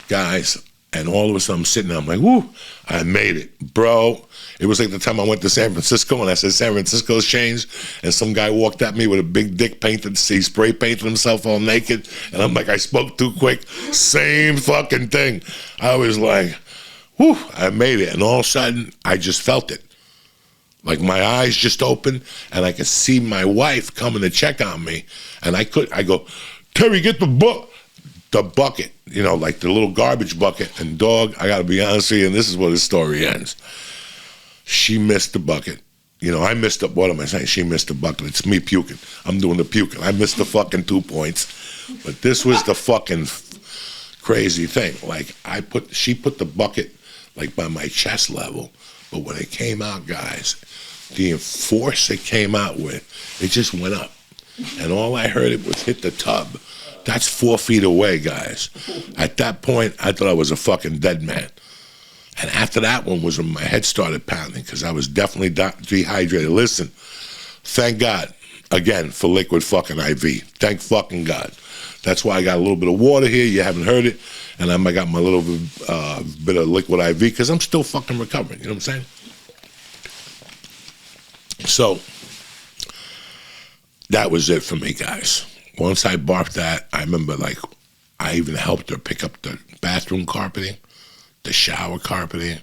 guys, and all of a sudden I'm sitting there, I'm like, woo, I made it. Bro, it was like the time I went to San Francisco and I said, San Francisco's changed, and some guy walked at me with a big dick painted, he spray painted himself all naked, and I'm like, I spoke too quick. Same fucking thing. I was like, whew, I made it. And all of a sudden, I just felt it. Like my eyes just opened, and I could see my wife coming to check on me. And I go, Terry, get the bucket, you know, like the little garbage bucket. And dog, I got to be honest with you, and this is where the story ends. She missed the bucket. You know, I missed the, what am I saying? She missed the bucket. It's me puking. I'm doing the puking. I missed the fucking 2 points. But this was the fucking crazy thing. Like, she put the bucket, like, by my chest level. But when it came out, guys, the force it came out with, it just went up. And all I heard it was hit the tub. That's 4 feet away, guys. At that point, I thought I was a fucking dead man. And after that one was when my head started pounding because I was definitely dehydrated. Listen, thank God, again, for liquid fucking IV. Thank fucking God. That's why I got a little bit of water here. You haven't heard it. And I got my little bit of liquid IV because I'm still fucking recovering. You know what I'm saying? So that was it for me, guys. Once I barfed that, I remember, like, I even helped her pick up the bathroom carpeting, the shower carpeting,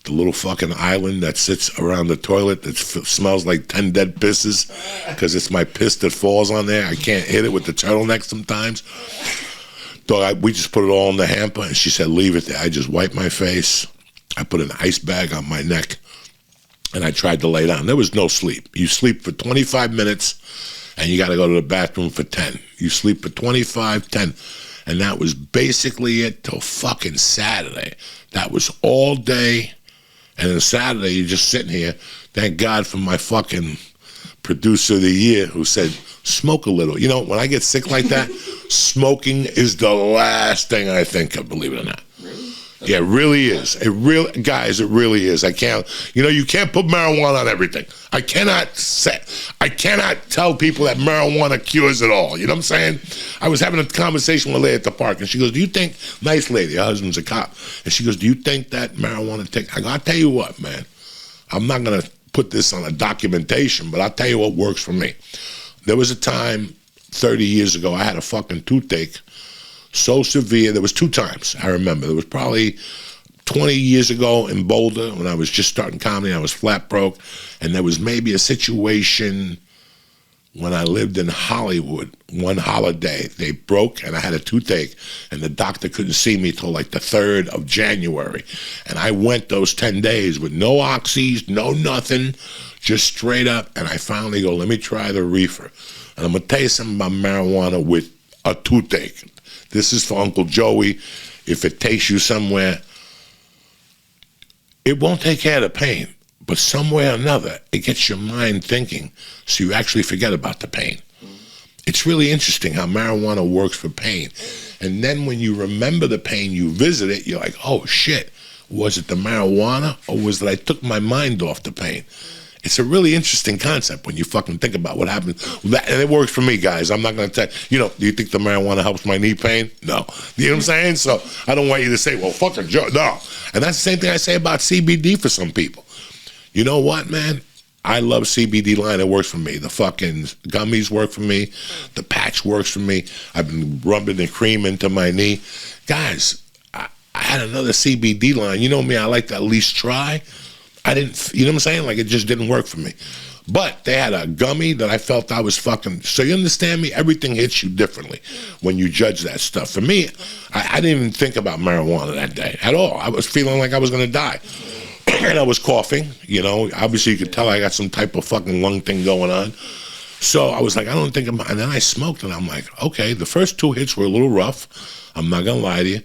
the little fucking island that sits around the toilet that smells like 10 dead pisses because it's my piss that falls on there. I can't hit it with the turtleneck sometimes. So we just put it all in the hamper, and she said, leave it there. I just wiped my face. I put an ice bag on my neck, and I tried to lay down. There was no sleep. You sleep for 25 minutes, and you got to go to the bathroom for 10. You sleep for 25, 10. And that was basically it till fucking Saturday. That was all day. And then Saturday, you're just sitting here. Thank God for my fucking producer of the year who said, smoke a little. You know, when I get sick like that, smoking is the last thing I think of, believe it or not. Yeah, it really is. Guys, it really is. I can't, you can't put marijuana on everything. I cannot tell people that marijuana cures it all. You know what I'm saying? I was having a conversation with a lady at the park, and she goes, do you think, nice lady, her husband's a cop, and she goes, do you think that marijuana I go, I'll tell you what, man, I'm not going to put this on a documentation, but I'll tell you what works for me. There was a time 30 years ago, I had a fucking toothache so severe. There was 2 times, I remember. There was probably 20 years ago in Boulder when I was just starting comedy. I was flat broke. And there was maybe a situation when I lived in Hollywood one holiday. They broke and I had a toothache, and the doctor couldn't see me till like the 3rd of January. And I went those 10 days with no oxys, no nothing, just straight up. And I finally go, let me try the Reefer. And I'm going to tell you something about marijuana with a toothache. This is for Uncle Joey. If it takes you somewhere, it won't take care of the pain, but some way or another, it gets your mind thinking, so you actually forget about the pain. It's really interesting how marijuana works for pain. And then when you remember the pain, you visit it, you're like, oh shit, was it the marijuana, or was it I took my mind off the pain? It's a really interesting concept when you fucking think about what happens. And it works for me, guys. I'm not going to tell you, do you think the marijuana helps my knee pain? No. You know what I'm saying? So I don't want you to say, well, fuck a joke. No. And that's the same thing I say about CBD for some people. You know what, man? I love CBD line. It works for me. The fucking gummies work for me. The patch works for me. I've been rubbing the cream into my knee. Guys, I had another CBD line. You know me, I like to at least try. I didn't, you know what I'm saying? Like, it just didn't work for me. But they had a gummy that I felt I was fucking, so you understand me? Everything hits you differently when you judge that stuff. For me, I didn't even think about marijuana that day at all. I was feeling like I was going to die. And I was coughing, Obviously, you could tell I got some type of fucking lung thing going on. So I was like, I don't think I'm, and then I smoked, and I'm like, okay, the first 2 hits were a little rough. I'm not going to lie to you.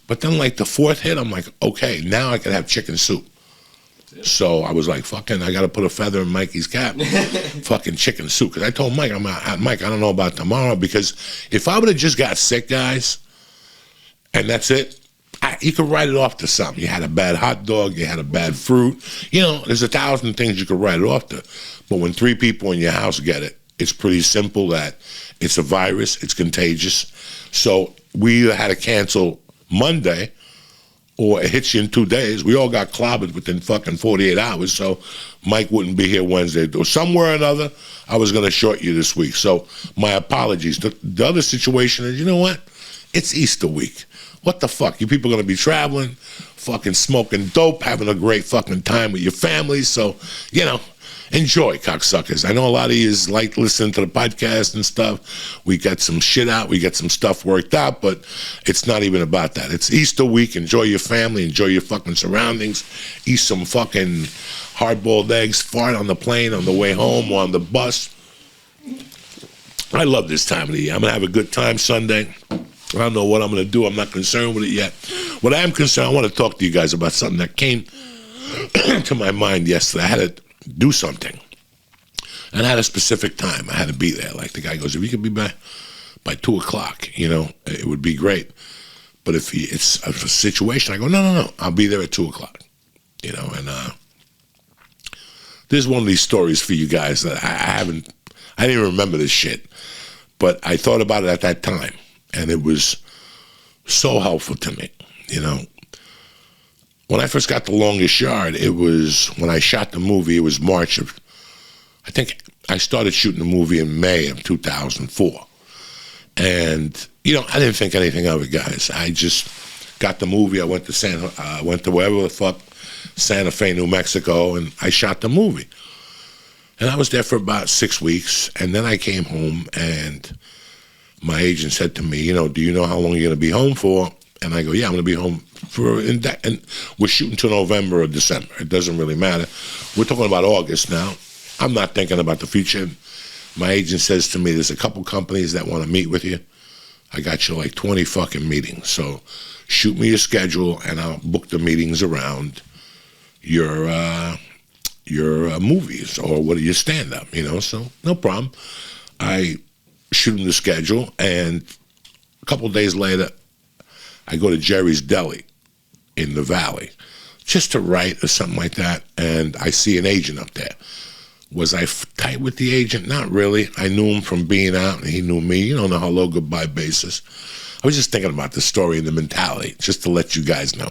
But then, like, the 4th hit, I'm like, okay, now I can have chicken soup. So I was like, fucking, I got to put a feather in Mikey's cap. Fucking chicken soup. Because I told Mike, Mike, I don't know about tomorrow. Because if I would have just got sick, guys, and that's it, you could write it off to something. You had a bad hot dog. You had a bad fruit. There's 1,000 things you could write it off to. But when 3 people in your house get it, it's pretty simple that it's a virus. It's contagious. So we either had to cancel Monday, or it hits you in 2 days. We all got clobbered within fucking 48 hours, so Mike wouldn't be here Wednesday. Or somewhere or another, I was going to short you this week. So my apologies. The other situation is, you know what? It's Easter week. What the fuck? You people going to be traveling, fucking smoking dope, having a great fucking time with your families. So, you know, enjoy, cocksuckers. I know a lot of you like listening to the podcast and stuff. We got some shit out. We got some stuff worked out, but it's not even about that. It's Easter week. Enjoy your family. Enjoy your fucking surroundings. Eat some fucking hard-boiled eggs. Fart on the plane on the way home or on the bus. I love this time of the year. I'm going to have a good time Sunday. I don't know what I'm going to do. I'm not concerned with it yet. What I am concerned, I want to talk to you guys about something that came to my mind yesterday. I had to do something. And I had a specific time. I had to be there. Like the guy goes, if you could be back by 2 o'clock, you know, it would be great. But if it's a situation, I go, no. I'll be there at 2 o'clock. You know, and this is one of these stories for you guys that I didn't even remember this shit. But I thought about it at that time. And it was so helpful to me, you know. When I first got The Longest Yard, it was when I shot the movie, it was March of, I think I started shooting the movie in May of 2004. And, you know, I didn't think anything of it, guys. I just got the movie. I went to wherever the fuck, Santa Fe, New Mexico, and I shot the movie. And I was there for about 6 weeks. And then I came home and my agent said to me, you know, do you know how long you're going to be home for? And I go, yeah, I'm going to be home for, and we're shooting till November or December. It doesn't really matter. We're talking about August now. I'm not thinking about the future. My agent says to me, there's a couple companies that want to meet with you. I got you like 20 fucking meetings. So shoot me your schedule and I'll book the meetings around your movies or what are your stand-up, you know? So no problem. I shoot him the schedule, and a couple of days later, I go to Jerry's Deli in the Valley just to write or something like that, and I see an agent up there. Was I tight with the agent? Not really. I knew him from being out, and he knew me, you know, on a hello, goodbye basis. I was just thinking about the story and the mentality, just to let you guys know.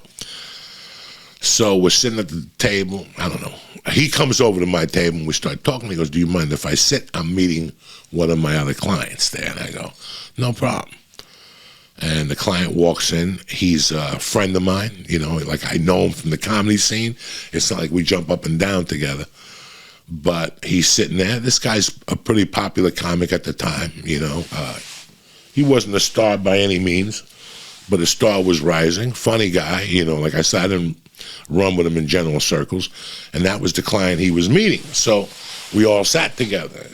So we're sitting at the table. I don't know. He comes over to my table and we start talking. He goes, do you mind if I sit? I'm meeting one of my other clients there. And I go, no problem. And the client walks in. He's a friend of mine. You know, like I know him from the comedy scene. It's not like we jump up and down together. But he's sitting there. This guy's a pretty popular comic at the time, you know. He wasn't a star by any means, but a star was rising. Funny guy, you know, like I said, I didn't run with him in general circles, and that was the client he was meeting. So we all sat together.